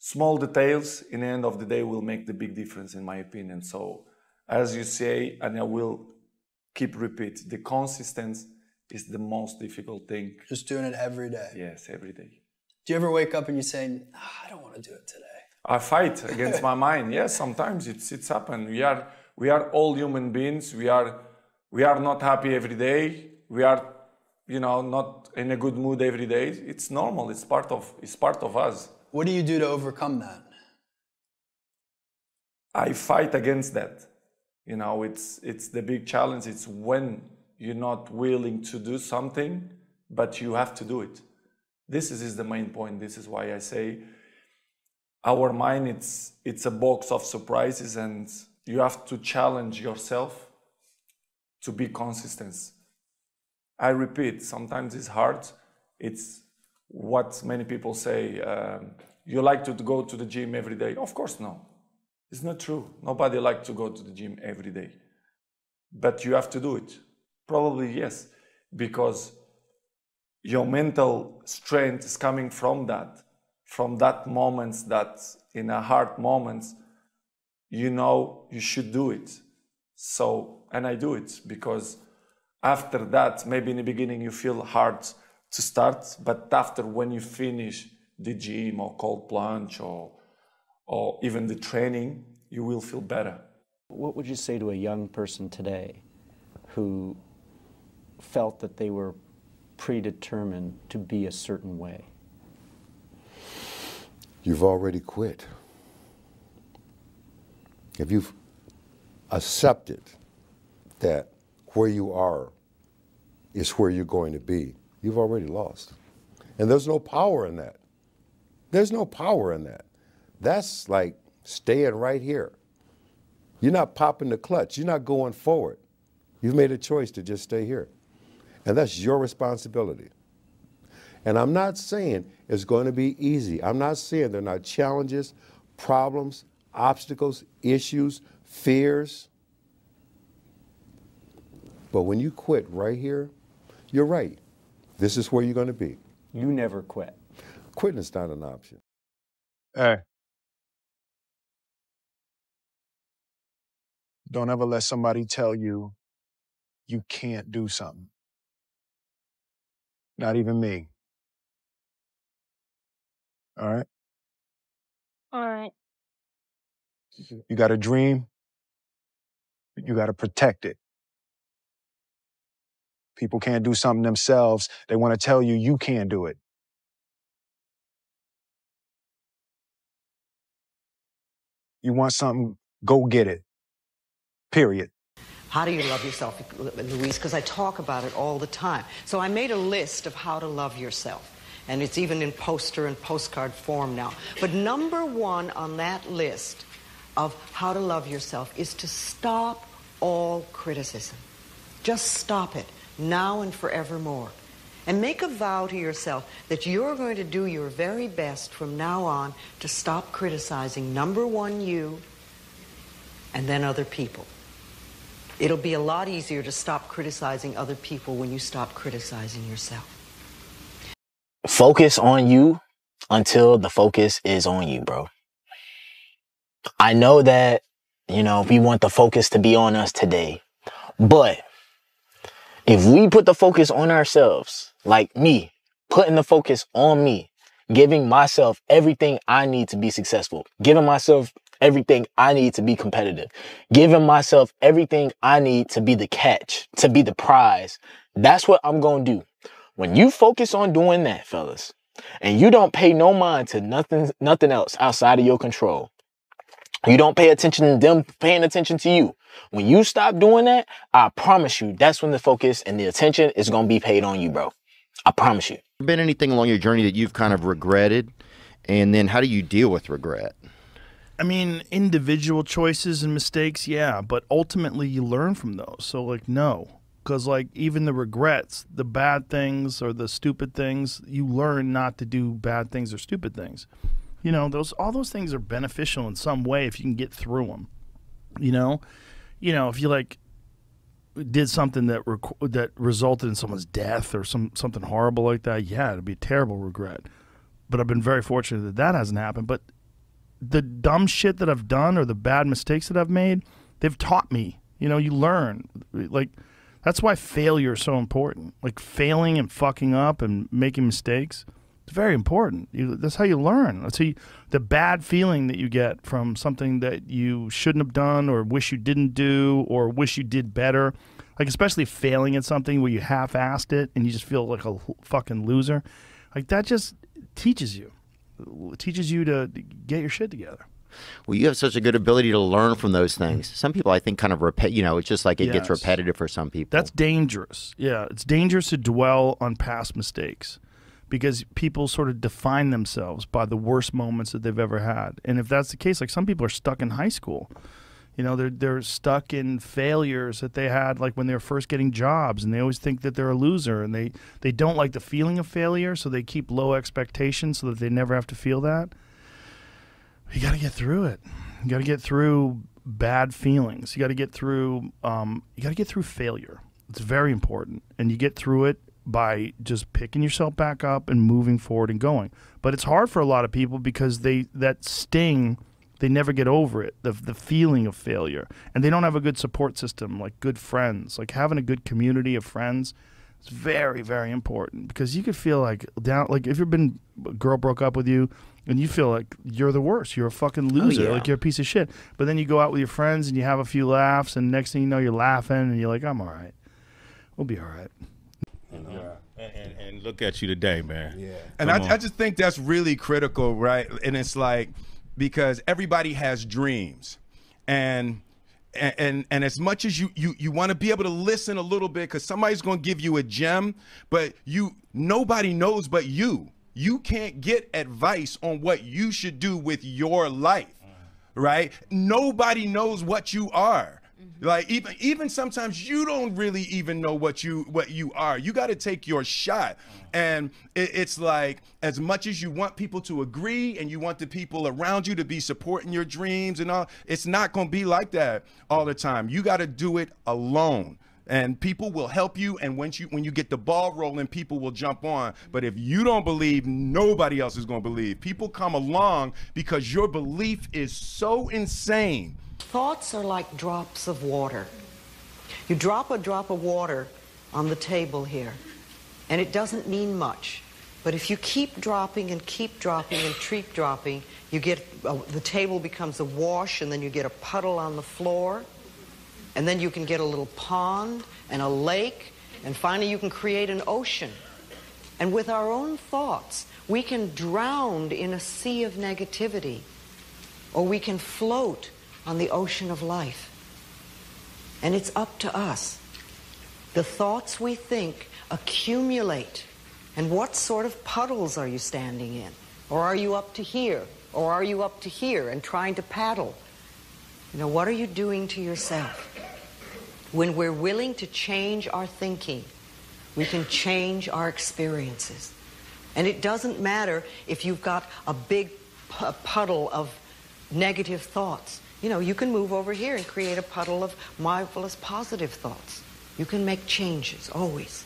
small details in the end of the day will make the big difference, in my opinion. So as you say, and I will keep repeat, the consistency is the most difficult thing. Just doing it every day. Yes, every day. Do you ever wake up and you say, I don't want to do it today? I fight against my mind. Yes, sometimes it's happened. We are all human beings. We are not happy every day. We are, not in a good mood every day. It's normal. It's part of us. What do you do to overcome that? I fight against that. It's the big challenge. It's when you're not willing to do something, but you have to do it. This is the main point. This is why I say our mind, it's a box of surprises, and you have to challenge yourself to be consistent. I repeat, sometimes it's hard. It's what many people say, you like to go to the gym every day. Of course, no. It's not true. Nobody likes to go to the gym every day. But you have to do it. Probably yes, because your mental strength is coming from that moments, that in a hard moments, you should do it. So, and I do it because after that, maybe in the beginning you feel hard to start, but after when you finish the gym or cold plunge or even the training, you will feel better. What would you say to a young person today who felt that they were predetermined to be a certain way? You've already quit. If you've accepted that where you are is where you're going to be, you've already lost. And there's no power in that. There's no power in that. That's like staying right here. You're not popping the clutch. You're not going forward. You've made a choice to just stay here. And that's your responsibility. And I'm not saying it's going to be easy. I'm not saying there are not challenges, problems, obstacles, issues, fears. But when you quit right here, you're right. This is where you're going to be. You never quit. Quitting is not an option. Hey. Don't ever let somebody tell you you can't do something. Not even me. All right? All right. You got a dream, you got to protect it. People can't do something themselves. They want to tell you you can't do it. You want something, go get it. Period. How do you love yourself, Luis? Because I talk about it all the time. So I made a list of how to love yourself. And it's even in poster and postcard form now. But number one on that list of how to love yourself is to stop all criticism. Just stop it, now and forevermore. And make a vow to yourself that you're going to do your very best from now on to stop criticizing, number one, you, and then other people. It'll be a lot easier to stop criticizing other people when you stop criticizing yourself. Focus on you until the focus is on you, bro. I know that, we want the focus to be on us today, but if we put the focus on ourselves, like me, putting the focus on me, giving myself everything I need to be successful, giving myself everything I need to be competitive, giving myself everything I need to be the catch, to be the prize, that's what I'm going to do. When you focus on doing that, fellas, and you don't pay no mind to nothing else outside of your control, you don't pay attention to them paying attention to you. When you stop doing that, I promise you, that's when the focus and the attention is going to be paid on you, bro. I promise you. Been anything along your journey that you've kind of regretted? And then how do you deal with regret? I mean, individual choices and mistakes, yeah, but ultimately you learn from those. So, no. Because, even the regrets, the bad things or the stupid things, you learn not to do bad things or stupid things. All those things are beneficial in some way if you can get through them. If you, did something that resulted in someone's death or something horrible like that, yeah, it'd be a terrible regret. But I've been very fortunate that hasn't happened. But the dumb shit that I've done or the bad mistakes that I've made, they've taught me. You know, you learn. Like, that's why failure is so important. Like, failing and fucking up and making mistakes, it's very important. That's how you learn. That's how the bad feeling that you get from something that you shouldn't have done or wish you didn't do or wish you did better. Like, especially failing at something where you half-assed it and you just feel like a fucking loser. Like, that just teaches you. It teaches you to get your shit together. Well, you have such a good ability to learn from those things. Some people, I think, kind of it's just like it gets repetitive for some people. That's dangerous. Yeah, it's dangerous to dwell on past mistakes because people sort of define themselves by the worst moments that they've ever had. And if that's the case, like, some people are stuck in high school. You know, they're stuck in failures that they had, like, when they were first getting jobs, and they always think that they're a loser, and they don't like the feeling of failure, so they keep low expectations so that they never have to feel that. You got to get through it. You got to get through bad feelings. You got to get through failure. It's very important. And you get through it by just picking yourself back up and moving forward and going. But it's hard for a lot of people because that sting, they never get over it, the feeling of failure. And they don't have a good support system, like good friends. Like, having a good community of friends is very, very important, because you could feel like down, like if a girl broke up with you and you feel like you're the worst, you're a fucking loser, like you're a piece of shit. But then you go out with your friends and you have a few laughs, and next thing you know, you're laughing and you're like, I'm all right. We'll be all right. And look at you today, man. Yeah. And I just think that's really critical, right? And it's like, because everybody has dreams, and as much as you want to be able to listen a little bit, because somebody's going to give you a gem, but nobody knows but you. You can't get advice on what you should do with your life, right? Nobody knows what you are. Like, even sometimes you don't really even know what you are. You got to take your shot. And it's like, as much as you want people to agree and you want the people around you to be supporting your dreams and all, it's not going to be like that all the time. You got to do it alone. And people will help you, and when you get the ball rolling, people will jump on. But if you don't believe, nobody else is going to believe. People come along because your belief is so insane. Thoughts are like drops of water. You drop a drop of water on the table here, and it doesn't mean much. But if you keep dropping and keep dropping and keep dropping, you get the table becomes a wash, and then you get a puddle on the floor, and then you can get a little pond and a lake, and finally you can create an ocean. And with our own thoughts, we can drown in a sea of negativity, or we can float on the ocean of life. And it's up to us. The thoughts we think accumulate. And what sort of puddles are you standing in? Or are you up to here? Or are you up to here and trying to paddle? You know, what are you doing to yourself? When we're willing to change our thinking, we can change our experiences. And it doesn't matter if you've got a big puddle of negative thoughts. You know, you can move over here and create a puddle of marvelous positive thoughts. You can make changes, always.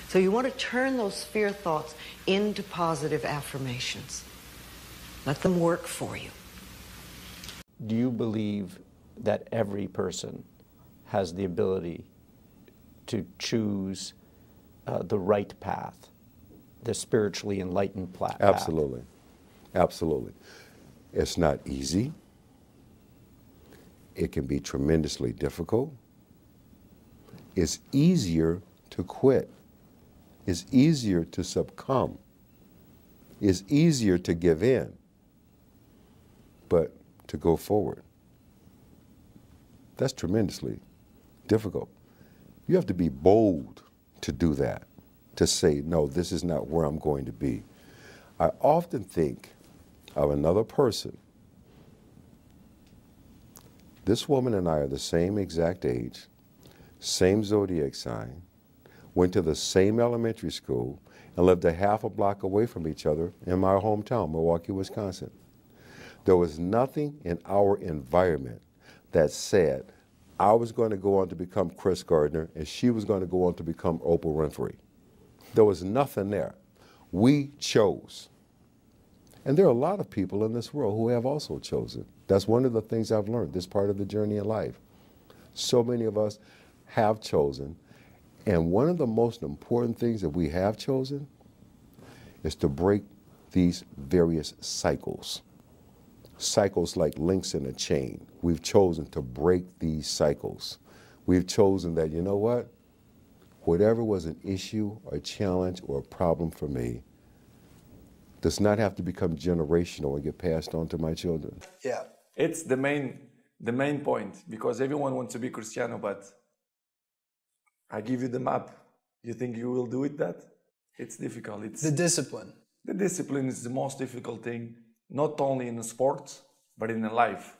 So you want to turn those fear thoughts into positive affirmations. Let them work for you. Do you believe that every person has the ability to choose the right path, the spiritually enlightened path? Absolutely. Absolutely. It's not easy. It can be tremendously difficult. It's easier to quit. It's easier to succumb. It's easier to give in, but to go forward, that's tremendously difficult. You have to be bold to do that, to say, no, this is not where I'm going to be. I often think of another person. This woman and I are the same exact age, same zodiac sign, went to the same elementary school, and lived a half a block away from each other in my hometown, Milwaukee, Wisconsin. There was nothing in our environment that said I was going to go on to become Chris Gardner and she was going to go on to become Oprah Winfrey. There was nothing there. We chose. And there are a lot of people in this world who have also chosen. That's one of the things I've learned, this part of the journey in life. So many of us have chosen. And one of the most important things that we have chosen is to break these various cycles. Cycles like links in a chain. We've chosen to break these cycles. We've chosen that, you know what? Whatever was an issue or challenge or a problem for me does not have to become generational and get passed on to my children. Yeah. It's the main point, because everyone wants to be Cristiano, but I give you the map. You think you will do it that? It's difficult. It's the discipline. The discipline is the most difficult thing, not only in the sports, but in the life.